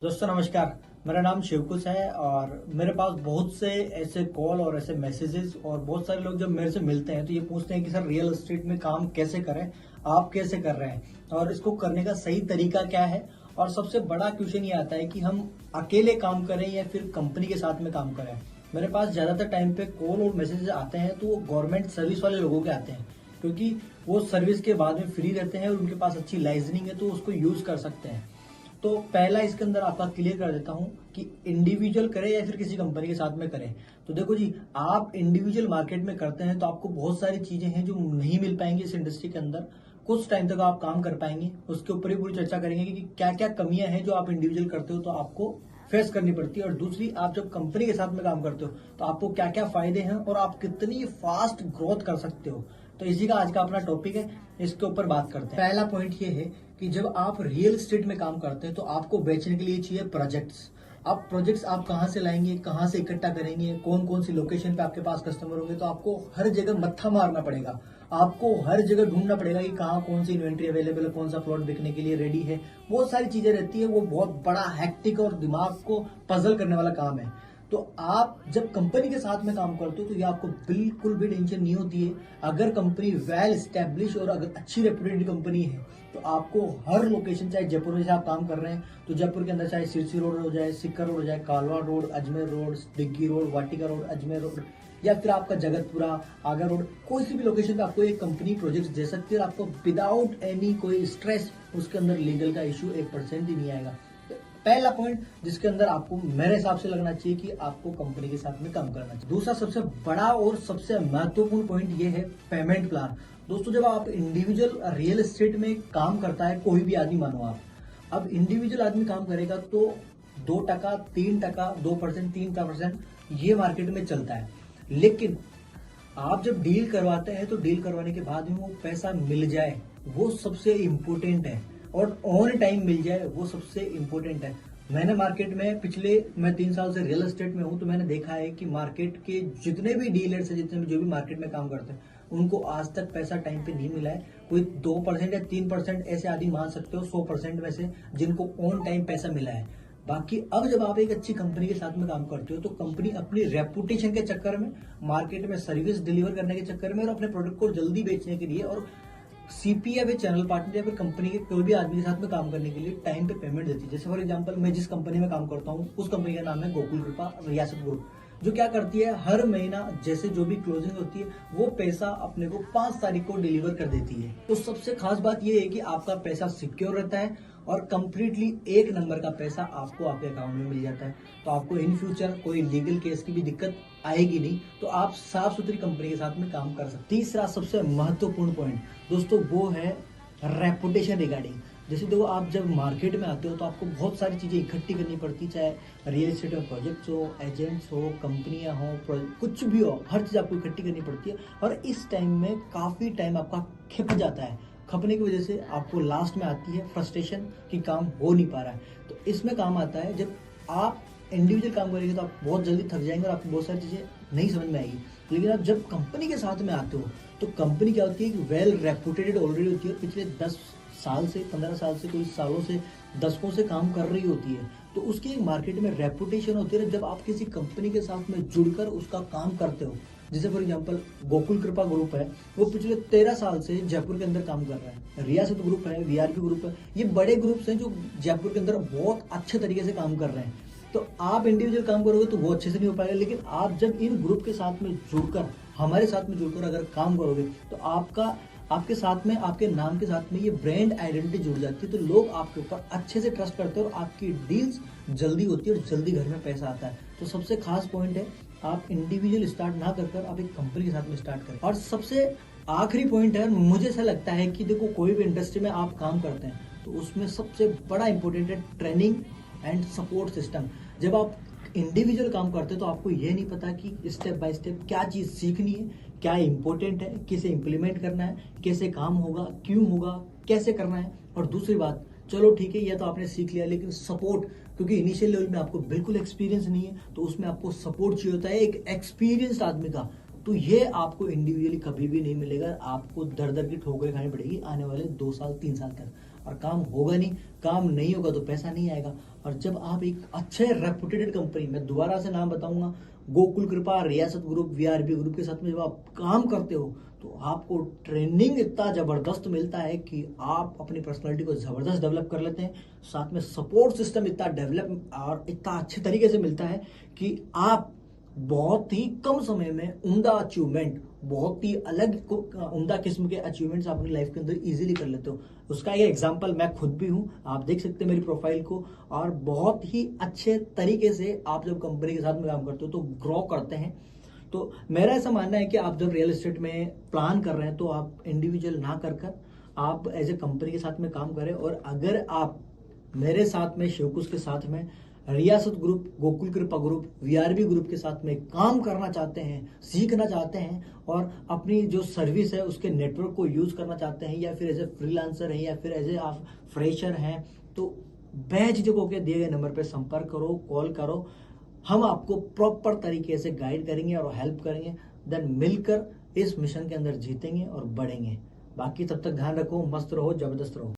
दोस्तों नमस्कार। मेरा नाम शिवकुश है और मेरे पास बहुत से ऐसे कॉल और ऐसे मैसेजेस और बहुत सारे लोग जब मेरे से मिलते हैं तो ये पूछते हैं कि सर रियल एस्टेट में काम कैसे करें, आप कैसे कर रहे हैं और इसको करने का सही तरीका क्या है। और सबसे बड़ा क्वेश्चन ये आता है कि हम अकेले काम करें या फिर कंपनी के साथ में काम करें। मेरे पास ज्यादातर टाइम पे कॉल और मैसेजेस आते हैं तो वो गवर्नमेंट सर्विस वाले लोगों के आते हैं, क्योंकि वो सर्विस के बाद में फ्री रहते हैं और उनके पास अच्छी लाइजनिंग है तो उसको यूज कर सकते हैं। तो पहला इसके अंदर आपका क्लियर कर देता हूं कि इंडिविजुअल करें या फिर किसी कंपनी के साथ में करें। तो देखो जी, आप इंडिविजुअल मार्केट में करते हैं तो आपको बहुत सारी चीजें हैं जो नहीं मिल पाएंगी इस इंडस्ट्री के अंदर। कुछ टाइम तक आप काम कर पाएंगे, उसके ऊपर ही पूरी चर्चा करेंगे कि क्या क्या कमियां हैं जो आप इंडिविजुअल करते हो तो आपको फेस करनी पड़ती है, और दूसरी आप जब कंपनी के साथ में काम करते हो तो आपको क्या क्या फायदे हैं और आप कितनी फास्ट ग्रोथ कर सकते हो। तो इसी का आज का अपना टॉपिक है, इसके ऊपर बात करते हैं। पहला पॉइंट ये है कि जब आप रियल एस्टेट में काम करते हैं तो आपको बेचने के लिए चाहिए प्रोजेक्ट्स। आप प्रोजेक्ट्स आप कहाँ से लाएंगे, कहाँ से इकट्ठा करेंगे, कौन कौन सी लोकेशन पे आपके पास कस्टमर होंगे, तो आपको हर जगह मत्था मारना पड़ेगा। आपको हर जगह ढूंढना पड़ेगा कि कहाँ कौन सी इन्वेंट्री अवेलेबल है, कौन सा प्लॉट बिकने के लिए रेडी है। बहुत सारी चीजें रहती है, वो बहुत बड़ा हैक्टिक और दिमाग को पजल करने वाला काम है। तो आप जब कंपनी के साथ में काम करते हो तो ये आपको बिल्कुल भी टेंशन नहीं होती है। अगर कंपनी वेल स्टैब्लिश और अगर अच्छी रेप्यूटेड कंपनी है तो आपको हर लोकेशन, चाहे जयपुर में से आप काम कर रहे हैं तो जयपुर के अंदर चाहे सिरसी रोड हो जाए, सिक्कर रोड हो जाए, कालवा रोड, अजमेर रोड, डिग्गी रोड, वाटिका रोड, अजमेर रोड, या फिर आपका जगतपुरा, आगरा रोड, कोई सी भी लोकेशन पे आपको एक कंपनी प्रोजेक्ट दे सकती है और आपको विदाउट एनी कोई स्ट्रेस उसके अंदर लीगल का इश्यू 1% ही नहीं आएगा। पहला पॉइंट जिसके अंदर आपको मेरे हिसाब से लगना चाहिए कि आपको कंपनी के साथ में काम करना चाहिए। दूसरा सबसे बड़ा और सबसे महत्वपूर्ण पॉइंट ये है पेमेंट प्लान। दोस्तों, जब आप इंडिविजुअल रियल एस्टेट में काम करता है कोई भी आदमी, मानो आप अब इंडिविजुअल आदमी काम करेगा तो 2%, 3%, 2%, 3% ये मार्केट में चलता है। लेकिन आप जब डील करवाते हैं तो डील करवाने के बाद में वो पैसा मिल जाए वो सबसे इम्पोर्टेंट है, और ऑन टाइम मिल जाए वो सबसे इम्पोर्टेंट है। मैंने मार्केट में मैं 3 साल से रियल एस्टेट में हूं तो मैंने देखा है कि मार्केट के जितने भी डीलर्स हैं, जितने भी जो भी मार्केट में काम करते हैं, उनको आज तक पैसा टाइम पे नहीं मिला है। कोई 2% या 3% ऐसे आदमी मान सकते हो 100% में से जिनको ऑन टाइम पैसा मिला है। बाकी अब जब आप एक अच्छी कंपनी के साथ में काम करते हो तो कंपनी अपनी रेपुटेशन के चक्कर में, मार्केट में सर्विस डिलीवर करने के चक्कर में और अपने प्रोडक्ट को जल्दी बेचने के लिए और सीपी या फिर चैनल पार्टनर या फिर कंपनी के कोई भी आदमी के साथ में काम करने के लिए टाइम पे पेमेंट देती है। जैसे फॉर एग्जांपल मैं जिस कंपनी में काम करता हूँ उस कंपनी का नाम है गोकुल कृपा रियासत ग्रुप, जो क्या करती है हर महीना जैसे जो भी क्लोजिंग होती है वो पैसा अपने को 5 तारीख को डिलीवर कर देती है। तो सबसे खास बात यह है कि आपका पैसा सिक्योर रहता है और कंप्लीटली एक नंबर का पैसा आपको आपके अकाउंट में मिल जाता है। तो आपको इन फ्यूचर कोई लीगल केस की भी दिक्कत आएगी नहीं, तो आप साफ सुथरी कंपनी के साथ में काम कर सकते। तीसरा सबसे महत्वपूर्ण पॉइंट दोस्तों वो है रेपुटेशन रिगार्डिंग। जैसे देखो, आप जब मार्केट में आते हो तो आपको बहुत सारी चीजें इकट्ठी करनी पड़ती, चाहे रियल एस्टेट में प्रोजेक्ट्स हो, एजेंट्स हो, कंपनियां हो, कुछ भी हो, हर चीज आपको इकट्ठी करनी पड़ती है। और इस टाइम में काफी टाइम आपका खिप जाता है। खपने की वजह से आपको लास्ट में आती है फ्रस्ट्रेशन कि काम हो नहीं पा रहा है। तो इसमें काम आता है जब आप इंडिविजुअल काम करेंगे तो आप बहुत जल्दी थक जाएंगे और आपको बहुत सारी चीजें नहीं समझ में आएगी। लेकिन आप जब कंपनी के साथ में आते हो तो कंपनी क्या होती है कि वेल रेपुटेटेड ऑलरेडी होती है, पिछले 10 साल से, 15 साल से, कोई सालों से, दशकों से काम कर रही होती है। तो उसकी एक मार्केट में रेपुटेशन होती है। जब आप किसी कंपनी के साथ में जुड़कर उसका काम करते हो, जैसे फॉर एग्जांपल गोकुल कृपा ग्रुप है, वो पिछले 13 साल से जयपुर के अंदर काम कर रहा है। रियासत ग्रुप है, वीआरपी ग्रुप है, ये बड़े ग्रुप्स हैं जो जयपुर के अंदर बहुत अच्छे तरीके से काम कर रहे हैं। तो आप इंडिविजुअल काम करोगे तो वो अच्छे से नहीं हो पाएगा, लेकिन आप जब इन ग्रुप के साथ में जुड़कर, हमारे साथ में जुड़कर अगर काम करोगे तो आपके साथ में, आपके नाम के साथ में ये ब्रांड आइडेंटिटी जुड़ जाती है। तो लोग आपके ऊपर अच्छे से ट्रस्ट करते हैं और आपकी डील्स जल्दी होती है और जल्दी घर में पैसा आता है। तो सबसे खास पॉइंट है, आप इंडिविजुअल स्टार्ट ना कर आप एक कंपनी के साथ में स्टार्ट करें। और सबसे आखिरी पॉइंट है, मुझे ऐसा लगता है कि देखो, कोई भी इंडस्ट्री में आप काम करते हैं तो उसमें सबसे बड़ा इंपॉर्टेंट है ट्रेनिंग एंड सपोर्ट सिस्टम। जब आप इंडिविजुअल काम करते हैं तो आपको ये नहीं पता कि स्टेप बाय स्टेप क्या चीज सीखनी है, क्या इंपॉर्टेंट है, किसे इंप्लीमेंट करना है, कैसे काम होगा, क्यों होगा, कैसे करना है। और दूसरी बात, चलो ठीक है, यह तो आपने सीख लिया, लेकिन सपोर्ट, क्योंकि इनिशियल लेवल में आपको बिल्कुल एक्सपीरियंस नहीं है तो उसमें आपको सपोर्ट चाहिए होता है एक एक्सपीरियंस्ड आदमी का। तो ये आपको इंडिविजुअली कभी भी नहीं मिलेगा। आपको दर दर की ठोकरें खानी पड़ेगी आने वाले 2 साल 3 साल तक। और काम होगा नहीं, काम नहीं होगा तो पैसा नहीं आएगा। और जब आप एक अच्छे रेपुटेटेड कंपनी, मैं दोबारा से नाम बताऊंगा, गोकुल कृपा, रियासत ग्रुप, वीआरबी ग्रुप के साथ में जब आप काम करते हो तो आपको ट्रेनिंग इतना जबरदस्त मिलता है कि आप अपनी पर्सनालिटी को जबरदस्त डेवलप कर लेते हैं। साथ में सपोर्ट सिस्टम इतना डेवलप और इतना अच्छे तरीके से मिलता है कि आप बहुत ही कम समय में उम्दा अचीवमेंट, बहुत ही अलग उम्दा किस्म के अचीवमेंट्स आप अपनी लाइफ के अंदर इजीली कर लेते हो। उसका ये एग्जांपल मैं खुद भी हूं, आप देख सकते हैं मेरी प्रोफाइल को। और बहुत ही अच्छे तरीके से आप जब कंपनी के साथ में काम करते हो तो ग्रो करते हैं। तो मेरा ऐसा मानना है कि आप जब रियल एस्टेट में प्लान कर रहे हैं तो आप इंडिविजुअल ना कर आप एज ए कंपनी के साथ में काम करें। और अगर आप मेरे साथ में, शिवकुश के साथ में, रियासत ग्रुप, गोकुल कृपा ग्रुप, वीआरबी ग्रुप के साथ में काम करना चाहते हैं, सीखना चाहते हैं और अपनी जो सर्विस है उसके नेटवर्क को यूज करना चाहते हैं, या फिर एज ए फ्रीलांसर हैं, या फिर एज ए आप फ्रेशर हैं, तो बेझिझक होकर दिए गए नंबर पर संपर्क करो, कॉल करो। हम आपको प्रॉपर तरीके से गाइड करेंगे और हेल्प करेंगे। देन मिलकर इस मिशन के अंदर जीतेंगे और बढ़ेंगे। बाकी तब तक ध्यान रखो, मस्त रहो, जबरदस्त रहो।